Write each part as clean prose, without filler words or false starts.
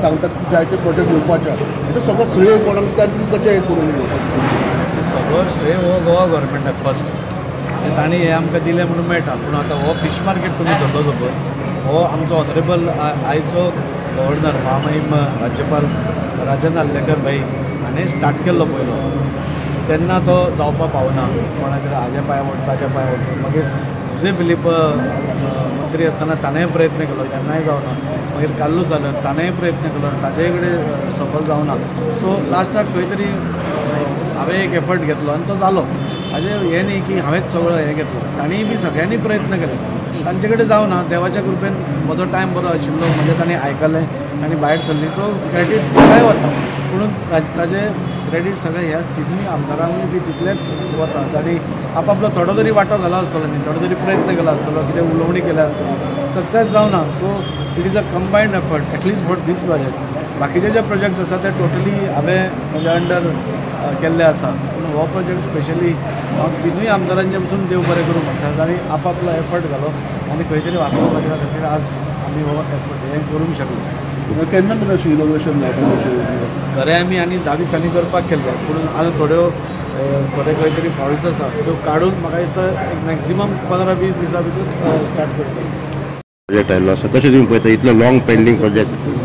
सांगतात की जायते प्रोजेक्ट घेवपाचे हेचो सगळो श्रेय कोणाक दिता आनी तुमी कशें हें करून घेवपाचें? सगळो श्रेय हो गोवा गव्हर्मेंटाक फर्स्ट. तांणी हे आमकां दिलें म्हणून मेळटा. पूण आतां हो फीश मार्केट तुमी धरलो पळय हो आमचो ऑनरेबल आयचो गव्हर्नर महामहीम राज्यपाल राजन आर्लेकर भाई हाणें स्टार्ट केल्लो पयलो. तेन्ना तो जावपाक पावना. कोणाकडे हाजे पांय ओड ताजे पांय ओड. मागीर सुजय फिलीप मंत्री आसतना ताणेंय प्रयत्न केलो तेन्नाय जावना. मागीर काल्लू जालो ताणेंय प्रयत्न केलो ताजेय कडेन सफल जावना. सो लास्टाक खंय तरी हांवें एक एफर्ट घेतलो आनी तो जालो. हाजें हें न्ही की हांवेंच सगळो हें घेतलो. तांणीय बी सगळ्यांनी प्रयत्न केले. तांचे कडेन जावना. देवाच्या कृपेन म्हजो टायम बरो आशिल्लो म्हणजे तांणी आयकलें आनी भायर सरलीं. सो क्रेडीट सगळें वता. पुणून ताजें क्रेडीट सगळें ह्या तिनूय आमदारांकूय बी तितलेंच वता. तांणी आपलो थोडो तरी वांटो घालो आसतलो न्ही. थोडो तरी प्रयत्न केलो आसतलो. कितें उलोवणी केल्या आसतलो. सक्सेस जावना. So it is a combined effort at least for this project. बाकीचे जे प्रोजेक्ट्स आसा ते टोटली हांवें म्हज्या अंडर केल्ले आसा. पूण हो प्रोजेक्ट स्पेशली हांव तिनूय आमदारांचे पसून देव बरें करूं म्हणटा. तांणी आपलो एफर्ट घालो आनी खंय तरी वाचो खातीर आज आमी हो एफर्ट हें करूंक शकलो. केन्ना मेरेन अशें इनोवेशन जावपाक अशें खरें आमी आनी 10 दिसांनी करपाक केल्ले. पूण आतां थोडे खंय तरी फॉल्ट्स आसा त्यो काडून म्हाका दिसता एक मॅक्झिमम 15-20 दिसां भितर स्टार्ट करता. प्रोजेक्ट आयिल्लो आसा कशें तुमी पळयता इतलो लॉंग पेंडींग प्रोजेक्ट?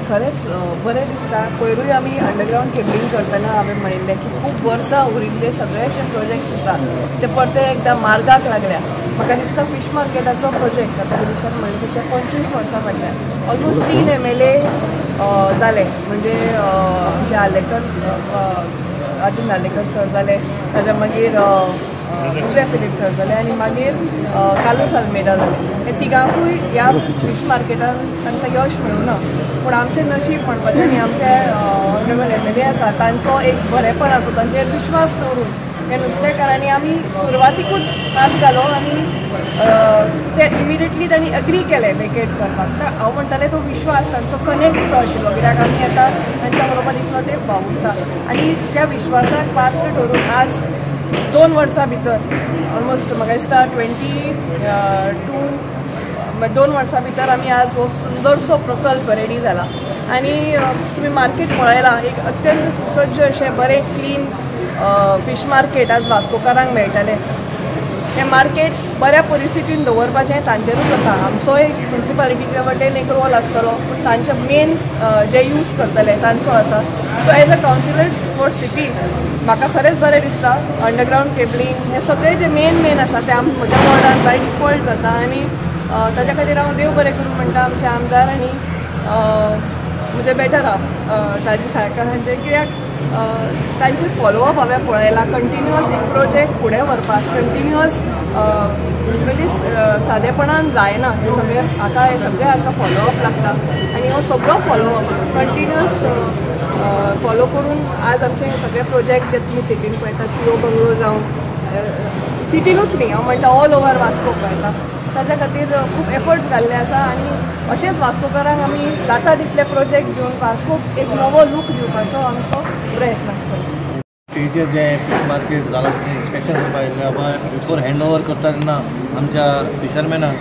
खरेंच बरें दिसता. पयरूय आमी अंडरग्रावंड केबलिंग करतना हांवें म्हणिल्लें की खूब वर्सां उरिल्ले सगळे जे प्रोजेक्ट्स आसा ते परते एकदां मार्गाक लागल्या. म्हाका दिसता फीश मार्केटाचो प्रोजेक्ट आतां गिरीशान म्हणलें तशें 25 वर्सां फाटल्यान ऑलमोस्ट 3 MLA जाले. म्हणजे जे आर्लेकर राजन आर्लेकर सर जाले ताच्या मागीर सुजय फिलीप सर जाले आनी मागीर कालूस आल्मेदा जाले. हे तिगांकूय ह्या फीश मार्केटान तांकां यश मेळूं ना. पूण आमचें नशीब म्हणपाचें आनी आमचे ऑनरेबल MLA आसा तांचो एक बरेपणाचो तांचेर विश्वास दवरून हे नुस्तेकारांनी आमी सुरवातीकूच हात घालो आनी ते इमिडिएटली तांणी अग्री केलें वेकेट करपाक. हांव म्हणटालें तो विश्वास तांचो कनेक्ट जो आशिल्लो कित्याक आमी आतां तांच्या बरोबर इतलो ते भावुरता आनी त्या विश्वासाक पात्र ठरून आज 2 वर्सां भितर ऑलमोस्ट म्हाका दिसता 2 वर्सां भितर आमी आज हो सुंदरसो प्रकल्प रेडी जाला. आनी तुमी मार्केट पळयलां एक अत्यंत सुसज्ज अशें बरें क्लीन फीश मार्केट आज वास्कोकारांक मेळटलें. हें मार्केट बऱ्या परिस्थितीन दवरपाचें तांचेरूच आसा. आमचो एक म्युनिसिपालिटीचे वटेन एक रोल आसतलो पूण तांचे मेन जे यूज करतले तांचो आसा. So as a councillors for city म्हाका खरेंच बरें दिसता. अंडरग्रावंड केबलिंग हे सगळे जे मेन आसा ते म्हज्या वॉर्डान बाय डिफॉल्ट जाता आनी ताच्या खातीर हांव देव बरें करूं म्हणटा आमचे आमदार आनी म्हजे बेटर हाफ ताजे सारकार हांचे. कित्याक तांचे फॉलोअप हांवें पळयलां. कंटिन्युअस एक प्रोजेक्ट फुडें व्हरपाक कंटिन्युअस म्हणजे सादेपणान जायना. हे सगळे हाका फॉलोअप लागता आनी हो सगळो फॉलोअप कंटिन्युअस फॉलो करून आज आमचे सगळे प्रोजेक्ट जे तुमी सिटीन पळयता CO बंगलो जावं सिटीनूच न्ही हांव म्हणटा ऑल ओवर वास्को पळयता ताच्या खातीर खूब एफर्ट्स घाल्ले आसा आनी अशेंच वास्कोकारांक आमी जाता तितले प्रोजेक्ट घेवन वास्कोक एक नवो लूक दिवपाचो आमचो प्रयत्न आसतलो. स्ट्रीटचेर जे फीश मार्केट जालां तें इन्स्पेक्शन करपाक येयल्लें बिफोर हँड ओवर करता तेन्ना आमच्या फिशरमॅनाक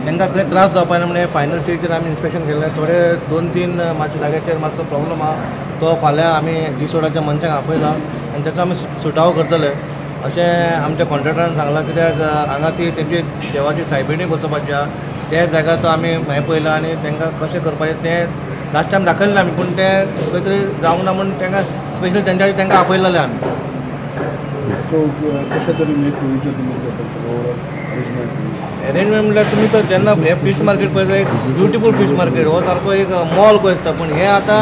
तांकां खंय त्रास जावपा ना म्हणून फायनल स्टेजीचेर आमी इन्स्पेक्शन केल्लें. थोडे 2-3 मातशे जाग्याचेर मातसो प्रॉब्लम आहा तो फाल्यां आमी डिसोडाच्या मनशाक आपयला आनी ताचो आमी सुटावो करतले अशें आमच्या कॉन्ट्रॅक्टरान सांगलां. कित्याक हांगा ती तेंची देवाची सायबिणी बसोवपाची आहा त्या जाग्याचो आमी हें पळयलां आनी तांकां कशें करपाचें तें लास्ट टायम दाखयलें आमी पूण तें खंय तरी जावंक ना म्हणून तांकां स्पेशली तांकां आपयलेलें आमी. सो कशें तरी अरेंजमेंट म्हणल्यार तुमी तर जेन्ना हे फीश मार्केट पळयता एक ब्युटिफूल फीश मार्केट हो सारको एक मॉल कहो दिसता. पूण हे आतां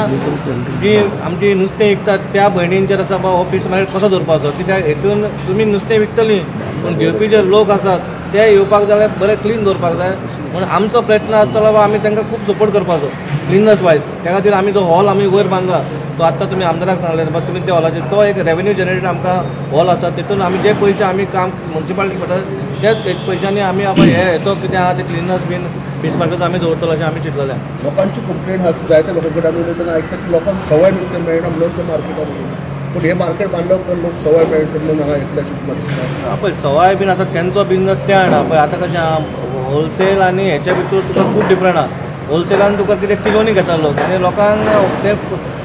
जी आमची नुस्तें विकतात त्या भयणींचेर आसा बा हो फीश मार्केट कसो दवरपाचो. कित्याक हेतून तुमी नुस्तें विकतलीं पूण घेवपी जे लोक आसात ते येवपाक जाय बरें क्लीन दवरपाक जाय. म्हणून आमचो प्रयत्न आसतलो बा आमी तांकां खूब सपोर्ट करपाचो क्लिननेस वायज. त्या खातीर आमी जो हॉल आमी वयर बांदला तो आत्तां तुमी आमदाराक सांगलें बा तुमी त्या हॉलाचेर तो एक रेवेन्यू जनरेटेड आमकां हॉल आसा तितून आमी जे पयशे आमी काम म्युनिसिपालिटी पडटा त्याच पयशांनी आमी हेचो कितें आहा ते क्लिनर्स बीन फीश मार्केट आमी दवरतलो अशें आमी चिंतलेलें. लोकांची कंप्लेंट आहा जायत्या लोकां कडेन आमी उलयतना आयकतात की लोकांक सवाय नुस्तें मेळना म्हणून ते मार्केटान येयना. पूण हे मार्केट बांदलो उपरांत लोक सवाय मेळटा म्हणून हांगा येतले अशें तुमकां दिसता? पळय सवाय बीन आतां तेंचो बिजनस ते हाडा पळय. आतां कशें आहा होलसेल आनी हेच्या भितर तुका खूब डिफरंट आहा. होलसेलान तुका कितें किलोनी घेता लोक आनी लोकांक ते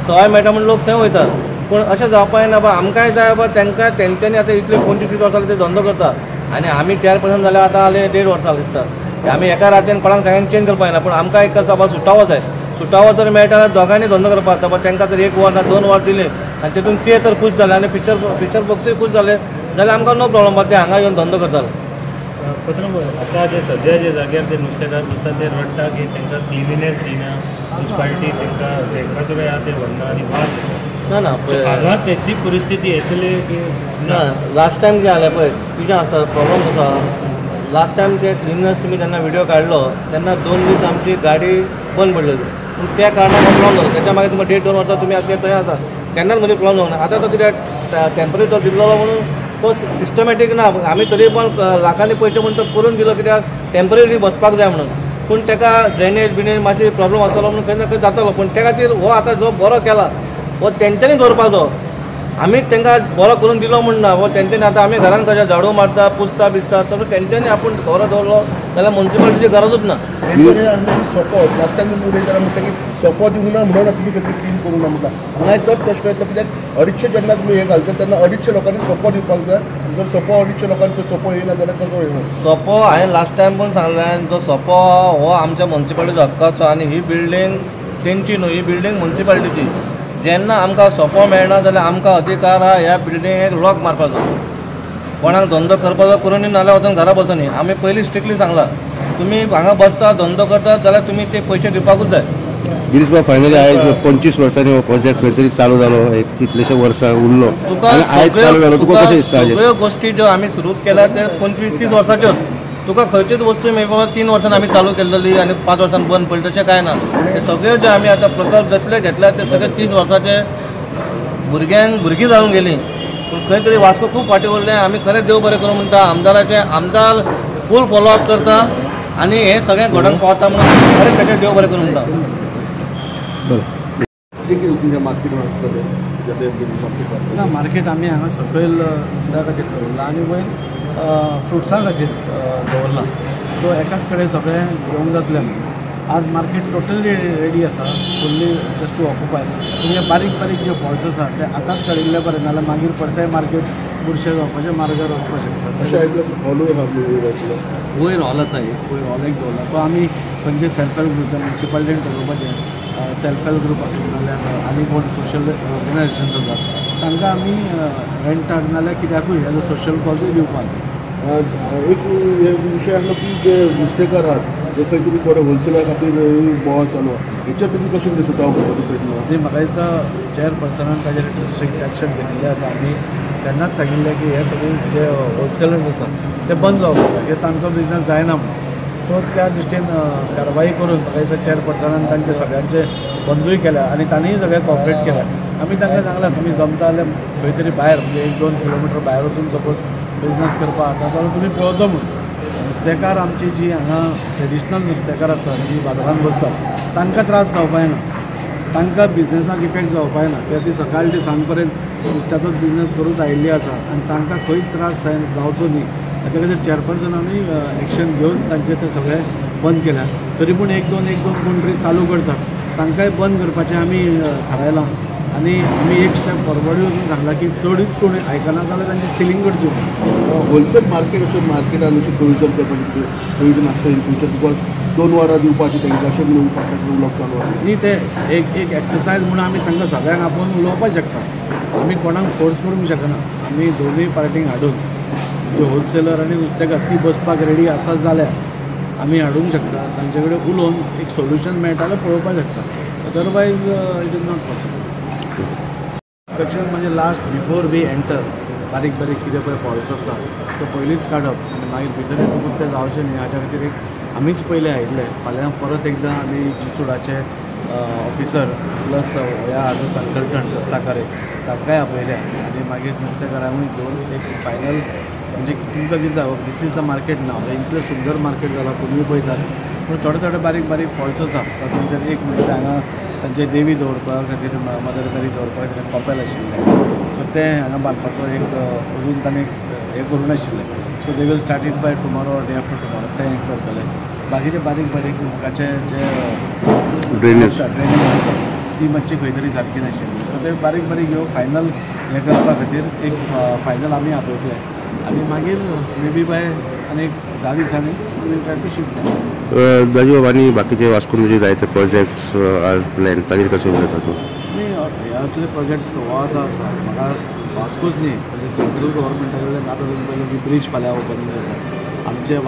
सवाय मेळटा म्हण लोक थंय वयता. पूण अशें जावपाक ना बा आमकांय जाय बा तेंकां तेंच्यांनी आतां इतले 25-30 वर्सां ते धंदो करता आनी आमी चेअरपर्सन जाल्यार आतां जाले 1.5 वर्सां दिसता. आमी एका रातीन कोणाक सांगून चेंज करपाक ना. पूण आमकां एक बाबा सुटावो जाय. सुटावो जर मेळटा जाल्यार दोगांनी धंदो करपाक जाता. बा तेंकां जर 1 वर ना 2 वर दिले आनी तितून ते तर खूश जाले आनी पिक्चर बॉक्सूय खूश जाले जाल्यार आमकां नो प्रॉब्लम. बा ते हांगा येवन धंदो करताले. आता जे सध्या जे जाग्यार ते नुस्तेकार बसता ते रडटा की तांकां क्लिनिनेस दिना, म्युनिसिपालिटी तांकां सगळें आहा ते व्हरना आनी वास ना हांगा तेची परिस्थिती येतली की ना. लास्ट टायम कितें जालें पळय तुजें आसा प्रॉब्लम कसो आहा. लास्ट टायम ते क्लिनर्स तुमी जेन्ना व्हिडिओ काडलो तेन्ना 2 दीस आमची गाडी बंद पडलेली. पूण त्या कारणान हो प्रॉब्लम जालो. तेच्या मागीर तुमकां 1.5-2 वर्सां तुमी आतां थंय आसा केन्नाच म्हणजे प्रॉब्लम जावंक ना. आतां तो कित्याक टॅम्पररी तो दिल्लो म्हणून तो सिस्टमॅटीक ना. आमी तरी पण लाखांनी पयशे म्हणून तो करून दिलो कित्याक टॅम्पररी बसपाक जाय म्हणून. पूण ताका ड्रेनेज बिनेज मातशी प्रॉब्लम आसतलो म्हणून खंय ना खंय जातालो. पूण त्या खातीर हो आतां जो बरो केला हो तेंच्यांनी दवरपाचो. आमी तांकां बरो करून दिलो म्हण ना. हो तेंच्यांनी आतां आमी घरान कशें झाडू मारता पुसता बिसता तसो तेंच्यांनी आपूण बरो दवरलो जाल्यार म्युनिसिपालिटीची गरजूच ना. सोपो लास्ट टायम उलयतना म्हणटा की सोपो दिवंक ना म्हणून तुमी कितें क्लीन करूंक ना म्हणटा. हांगा एक तोच प्रश्न येतलो कित्याक 250 जेन्ना तुमी हे घालता तेन्ना 250 लोकांनी सोपो दिवपाक जाय. जर सोपो 250 लोकांचो सोपो येयना जाल्यार कसो येना. सोपो हांवें लास्ट टायम पण सांगलें तो सोपो हो आमच्या म्युनिसिपालिटीचो हक्काचो आनी ही बिल्डींग तेंची न्हू. ही बिल्डींग म्युनिसिपालिटीची. जेन्ना आमकां सोपो मेळना जाल्यार आमकां अधिकार आहा ह्या बिल्डिंगेक लॉक मारपाचो. कोणाक धंदो करपाचो करून नाल्यार वचून घरा बसून न्ही. आमी पयलीं स्ट्रिक्टली सांगलां तुमी हांगा बसता धंदो करता जाल्यार तुमी ते पयशे दिवपाकूच जाय. गिरीश बाब फायनली आयज 25 वर्सांनी हो प्रोजेक्ट खंय तरी चालू जालो. एक कितलेशे वर्सां उरलो आनी आयज चालू जालो. तुका कशें दिसता? सगळ्यो गोश्टी ज्यो आमी सुरू केल्या ते 25-30 वर्साच्योच. तुका खंयच्योच वस्तू बाबा 3 वर्सान आमी चालू केल्ली आनी 5 वर्सान बंद पडली तशें कांय ना. ते सगळ्यो जे आमी आतां प्रकल्प जितले घेतल्या ते सगळे 30 वर्साचे भुरगीं जावन गेलीं. पूण खंय तरी वास्को खूब फाटीं उरलें. आमी खरें देव बरें करूं म्हणटा. आमदार फूल फॉलोअप करता आनी हें सगळें घडोवन पावता म्हणून खरें ताचें देव बरें करूं म्हणटा. कितें तुमच्या मार्केटान आसता ते ना मार्केट आमी हांगा सकयल नुस्त्या खातीर दवरला आनी वयर फ्रुट्सां खातीर दवरला. सो एकाच कडेन सगळें घेवंक जातलें. आज मार्केट टोटली रेडी आसा फुल्ली जस्ट टू ऑक्युपाय. तुमचे बारीक बारीक जे फॉल्स आसा ते आतांच काडिल्ले बरें नाल्यार मागीर परतें मार्केट बुरशें जावपाचें मार्गार वचपाक शकता. अशें आयकलें हॉलूय आहा वयर हॉल आसा वयर हॉल एक दवरला. तो आमी खंयचे सेल्फ हेल्प ग्रुप म्युनिसिपालिटीन ठरोवपाचें. सेल्फ हेल्प ग्रुप आसूं नाल्यार आनी कोण सोशल ऑर्गनायजेशन आसात तांकां आमी रेंटाक नाल्यार कित्याकूय एज अ सोशल कॉजूय दिवपाक. एक विशय आसलो की जे नुस्तेकार आहात जे खंय तरी थोडे होलसेला खातीर बोवाळ चालू आहा हेचेर तुमी कशें कितें सुटाव करपाचो प्रयत्न? आनी म्हाका दिसता चेअरपर्सनान ताजेर स्ट्रिक्ट एक्शन घेतिल्लें आसा. आमी तेन्नाच सांगिल्लें की हे सगळे जे होलसेलर्स आसात ते बंद जावपाक जाय. हे तांचो बिजनस जायना म्हणून. सो त्या दृश्टीन कारवाई करून म्हाका दिसता चेअरपर्सनान तांचे सगळ्यांचे बंदूय केल्या आनी तांणीय सगळे कॉपरेट केल्या. आमी तांकां सांगलां तुमी जमता जाल्यार खंय तरी भायर म्हणजे 1-2 किलोमिटर भायर वचून सपोज बिजनस करपाक आता जाल्यार तुमी पळोवचो म्हणून. नुस्तेकार आमची जी हांगा ट्रेडिशनल नुस्तेकार आसात जी बाजारांत बसतात तांकां त्रास जावपाक ना. तांकां बिजनसाक इफेक्ट जावपाक ना. कित्याक ती सकाळ ते सांज पर्यंत नुस्त्याचोच बिजनस करून आयिल्ली आसा आनी तांकां खंयच त्रास जावचो न्ही हाच्या खातीर चेअरपर्सनानूय एक्शन घेवन तांचे ते सगळे बंद केल्या. तरी पूण 1-2 कोण तरी चालू करतात तांकांय बंद करपाचें आमी थारायलां. आनी आमी एक स्टेप फॉरवर्ड वचून सांगला की चडूच कोण आयकना जाल्यार तांची सिलींग करची. होलसेल मार्केट अशें मार्केटान अशें प्रोविजन करपाचें प्रोविजन आसता इन फ्युचर तुका 2 वरां दिवपाचें तेंकां अशें म्हणून फाटल्यान उलोवप चालू आसा न्ही. ते एक एक्सरसायज म्हणून आमी तांकां सगळ्यांक आपोवन उलोवपाक शकता. आमी कोणाक फोर्स करूंक शकना. आमी दोनूय पार्टींक हाडून जे होलसेलर आनी नुस्तेकार ती बसपाक रेडी आसात जाल्यार आमी हाडूंक शकता. तांचे कडेन उलोवन एक सोल्युशन मेळटा जाल्यार पळोवपाक शकता. Otherwise it is not possible. Inspection म्हणजे लास्ट बिफोर वी एंटर बारीक कितें पळय फॉल्स आसता तो पयलींच काडप आनी मागीर भितर येतकूच तें जावचें न्ही हाच्या खातीर एक आमीच पयले आयिल्ले. फाल्यां परत एकदां आमी जिसुडाचे ऑफिसर प्लस ह्या हाजो कन्सल्टंट दत्ताकारे तांकांय आपयल्या आनी मागीर नुस्तेकारांकूय घेवन एक फायनल म्हणजे तुमकां कितें जावप दीस इज द मार्केट नाव. इतलें सुंदर मार्केट जालां तुमी पळयतात. पूण थोडे बारीक फॉल्स आसा. तातूंत भितर एक म्हणजे हांगा तांचे देवी दवरपा खातीर मदर मेरी दवरपा खातीर कपेल आशिल्लें. सो तें हांगा बांदपाचो एक अजून ताणें हें करूं नाशिल्लें. So they will start it by tomorrow day after tomorrow तें हें करतलें. बाकीचे बारीक बारीक उदकाचे जे ड्रेनेज ड्रेनेज आसता ती मातशी खंय तरी सारकी नाशिल्ली. सो ते बारीक बारीक ह्यो फायनल हें करपा खातीर एक फायनल आमी आपयतले आनी मागीर मे बी बाय आनी 10 दिसांनी वील ट्राय टू शिफ्ट. दाजू आनी बाकीचे वास्को म्हणजे जायते प्रोजेक्ट्स आर प्लॅन ताजेर कशें उलयता तूं? हे असले प्रोजेक्ट्स वाज आसा म्हाका वास्कोच न्ही म्हणजे सेंट्रल गव्हर्मेंटा कडल्यान आतां पयलें की ब्रीज फाल्यां ओपनिंग जाता आमचे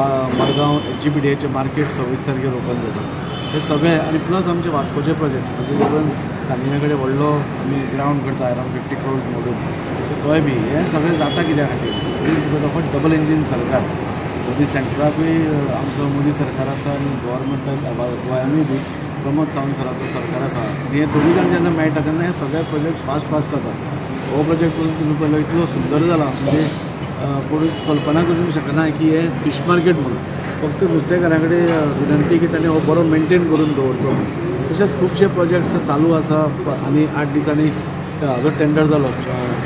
मडगांव SGPDAचे मार्केट 26 तारखेर ओपन जाता हे सगळे आनी प्लस आमचे वास्कोचे प्रोजेक्ट म्हणजे इवन तांतयां कडेन व्हडलो आमी ग्रावंड करता अरावंड 50 crores मोडून सो तोय बी हें सगळें जाता कित्या खातीर because of a double engine सरकार मोदी सेंट्रलाकूय आमचो मोदी सरकार आसा आनी गव्हर्मेंटाक गोंयांतूय बी प्रमोद सावंत सराचो सरकार आसा आनी हे दोनूय जाण जेन्ना मेळटा तेन्ना हे सगळे प्रोजेक्ट फास्ट जाता. हो प्रोजेक्ट तुमी पळयलो इतलो सुंदर जाला म्हणजे कोण कल्पना करूंक शकना की हे फीश मार्केट म्हणून फक्त नुस्तेकारां कडेन विनंती की ताणें हो बरो मेंटेन करून दवरचो. तशेंच खुबशे प्रोजेक्ट्स चालू आसा आनी 8 दिसांनी हाजो टेंडर जालो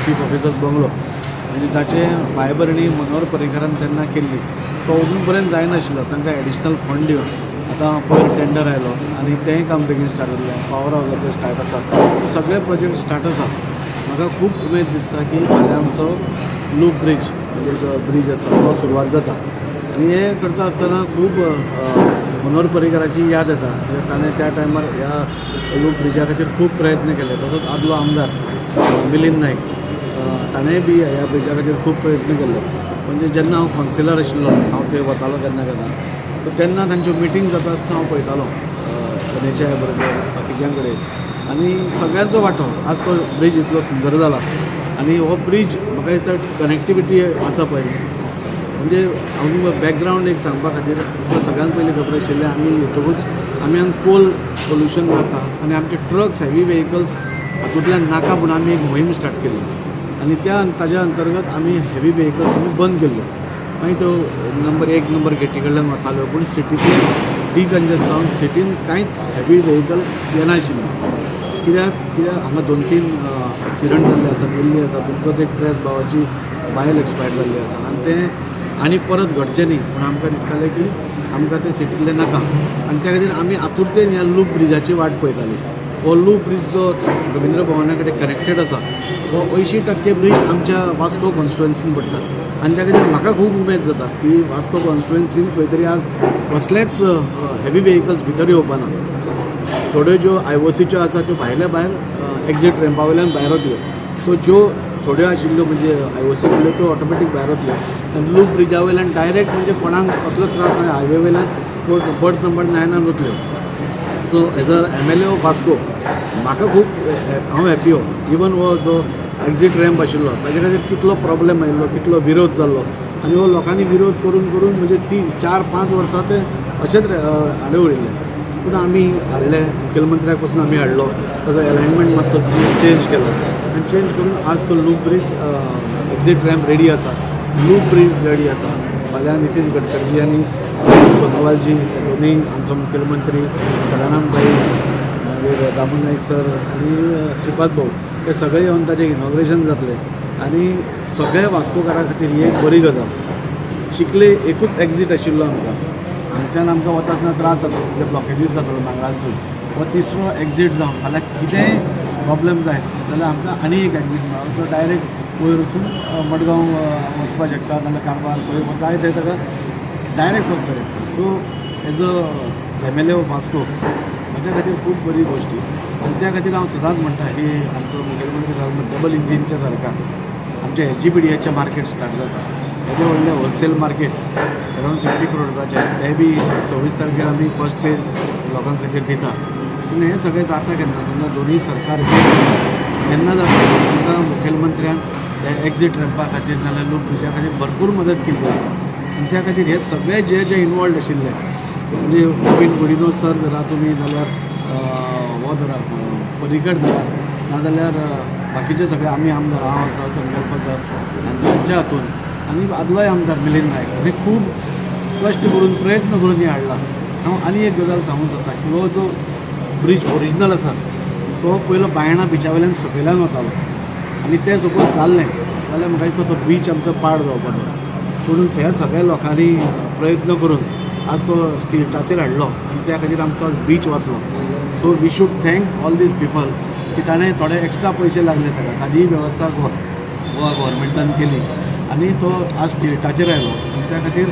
चीफ ऑफिसर्स बंगलो म्हणजे जाचे बायबरणी मनोहर पर्रीकारान तेन्ना केल्ली तो अजून पर्यंत जायनाशिल्लो तांकां एडिशनल फंड दिवन आतां पयर टेंडर आयलो आनी तेंय काम बेगीन स्टार्ट जातलें. पॉवर हावजाचें स्टार्ट आसा सगळे प्रोजेक्ट स्टार्ट आसा. म्हाका खूब उमेद दिसता की फाल्यां आमचो लूप ब्रीज म्हणजे जो ब्रीज आसा तो सुरवात जाता आनी हे करता आसतना खूब मनोहर पर्रीकाराची याद येता म्हणजे ताणें त्या टायमार ह्या लूप ब्रिजा खातीर खूब प्रयत्न केले. तसोच आदलो आमदार मिलिंद नायक ताणेंय बी ह्या ब्रिजा खातीर खूब प्रयत्न केले. म्हणजे जेन्ना हांव कावन्सिलर आशिल्लो हांव थंय वतालो केन्ना तेन्ना तांच्यो मिटींग जाता आसतना हांव पळयतालो NHAI बरोबर बाकीच्यां कडेन आनी सगळ्यांचो वांटो. आज तो ब्रीज इतलो सुंदर जाला आनी हो ब्रीज म्हाका दिसता कनेक्टिविटी आसा पळय म्हणजे हांव बॅकग्रावंड एक सांगपा खातीर सगळ्यांत पयलीं खबर आशिल्लें आमी येतकूच आमी हांगा कोल पोल्युशन नाका आनी आमचे ट्रक्स हेवी व्हेहिकल्स हातूंतल्यान नाका म्हूण आमी एक मोहीम स्टार्ट केल्ली आनी ताज्या अंतर्गत आमी हेवी व्हेहिकल्स आमी बंद केल्ले. मागीर तो नंबर 1 नंबर गेटी कडल्यान वतालो पूण सिटींतल्यान डिकंजस्ट जावन सिटीन कांयच हेवी व्हेहिकल येनाशिल्ले. कित्याक हांगा 2-3 एक्सिडंट जाल्ले आसा दिल्ली आसा तुमचोच एक प्रेस भावाची बायल एक्सपायर जाल्ली आसा आनी तें आनी परत घडचें न्ही पूण आमकां दिसतालें की आमकां तें सिटींतलें नाका आनी त्या खातीर आमी आतुरतेन ह्या लूप ब्रिजाची वाट पळयताली. हो लूप ब्रीज जो रविंद्र भवना कडेन कनेक्टेड आसा तो 80% ब्रीज आमच्या वास्को कॉन्स्टिट्युएन्सीन पडटा आनी त्या खातीर म्हाका खूब उमेद जाता की वास्को कॉन्स्टिट्युएन्सीन खंय तरी आज कसलेच हेवी व्हेहिकल्स भितर येवपाना. थोड्यो ज्यो IOCच्यो आसा त्यो भायल्या भायर एक्झीट रॅम्पा वयल्यान भायर वतल्यो. सो ज्यो थोड्यो आशिल्ल्यो म्हणजे IOC कडल्यो त्यो ऑटोमॅटीक भायर वतल्यो आनी लूप ब्रिजा वयल्यान डायरेक्ट म्हणजे कोणाक कसलो त्रास ना हायवे वयल्यान बर्थ नंबर 9 वतल्यो. So as a MLA of Vasco म्हाका खूब हांव हॅपी हो. इवन हो जो एक्झीट रॅम्प आशिल्लो ताजे खातीर कितलो प्रॉब्लेम आयिल्लो कितलो विरोध जाल्लो आनी हो लोकांनी विरोध करून म्हणजे 3-4-5 वर्सां ते अशेंच हाडे उडयल्ले पूण आमी हाडले मुखेलमंत्र्याक पासून आमी हाडलो ताजो अलायनमेंट मातसो चेंज केलो आनी चेंज करून आज तो loop bridge exit ramp ready आसा. लूप ब्रीज रेडी आसा. फाल्यां नितीन गडकरीजी आनी सोनोवालजी दोनूय आमचो मुखेलमंत्री सदानंद भाई मागीर दामू नायक सर आनी श्रीपाद भाऊ हे सगळे येवन ताचें इनॉग्रेशन जातलें आनी सगळ्या वास्कोकारां खातीर ही एक बरी गजाल. चिखले एकूच एक्झीट आशिल्लो आमकां हांगच्यान आमकां वता आसतना त्रास जाता म्हणजे ब्लॉकेजीस जातालो नांगरांचो हो तिसरो एक्झीट जावन फाल्यां कितेंय प्रॉब्लेम जाय जाल्यार आमकां आनी एक एक्झीट मेळ्ळो तो डायरेक्ट वयर वचून मडगांव वचपाक शकता नाजाल्यार कारवार खंय जाय थंय ताका डायरेक्ट वचपाक शकता. So as a MLA of Vasco म्हज्या खातीर खूब बरी गोश्टी आनी त्या खातीर हांव सदांच म्हणटा की आमचो मुखेलमंत्री साहेब डबल इंजिनचें सरकार आमच्या SGPDAचें मार्केट स्टार्ट जाता. येदें व्हडलें होलसेल मार्केट अरावंड 50 crores तें बी 26 तारखेर आमी फर्स्ट फेज लोकां खातीर दिता. पूण हें सगळें जाता केन्ना दोनूय सरकार तेन्ना जाता आमकां मुखेलमंत्र्यान हे एक्झीट रॅम्पा खातीर नाजाल्यार लूप ब्रिजा खातीर भरपूर मदत केल्ली आसा आनी त्या खातीर हे सगळे जे इनवॉल्ड आशिल्ले म्हणजे नवीन गुडिनो सर धरा तुमी जाल्यार हो धरा पर्रीकर धरा नाजाल्यार बाकीचे सगळे आमी आमदार हांव आसा संकल्प सर आनी तांच्या हातून आनी आदलोय आमदार मिलिंद नायक हांणी खूब कश्ट करून प्रयत्न करून हें हाडला. हांव आनी एक गजाल सांगूंक सोदता की हो जो ब्रीज ओरिजिनल आसा तो पयलो बायणा बिचा वयल्यान सकयल्यान वतालो आनी तें सपोज जाल्लें जाल्यार म्हाका दिसता तो बीच आमचो पाड जावपाचो. पूण ह्या सगळ्या लोकांनी प्रयत्न करून आज तो स्टेटाचेर हाडलो आनी त्या खातीर आमचो बीच वाचलो. So we should thank all these people की ताणें थोडे एक्स्ट्रा पयशे लागले ताका, ताजी वेवस्था गोवा गव्हर्मेंटान केली आनी तो आज स्टेटाचेर आयलो. त्या खातीर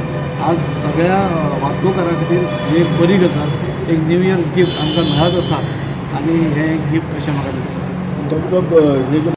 आज सगळ्या वास्कोकारां खातीर ही एक बरी गजाल, एक न्यू इयर्स गिफ्ट आमकां मेळत आसा आनी हें गिफ्ट अशें म्हाका दिसता. हे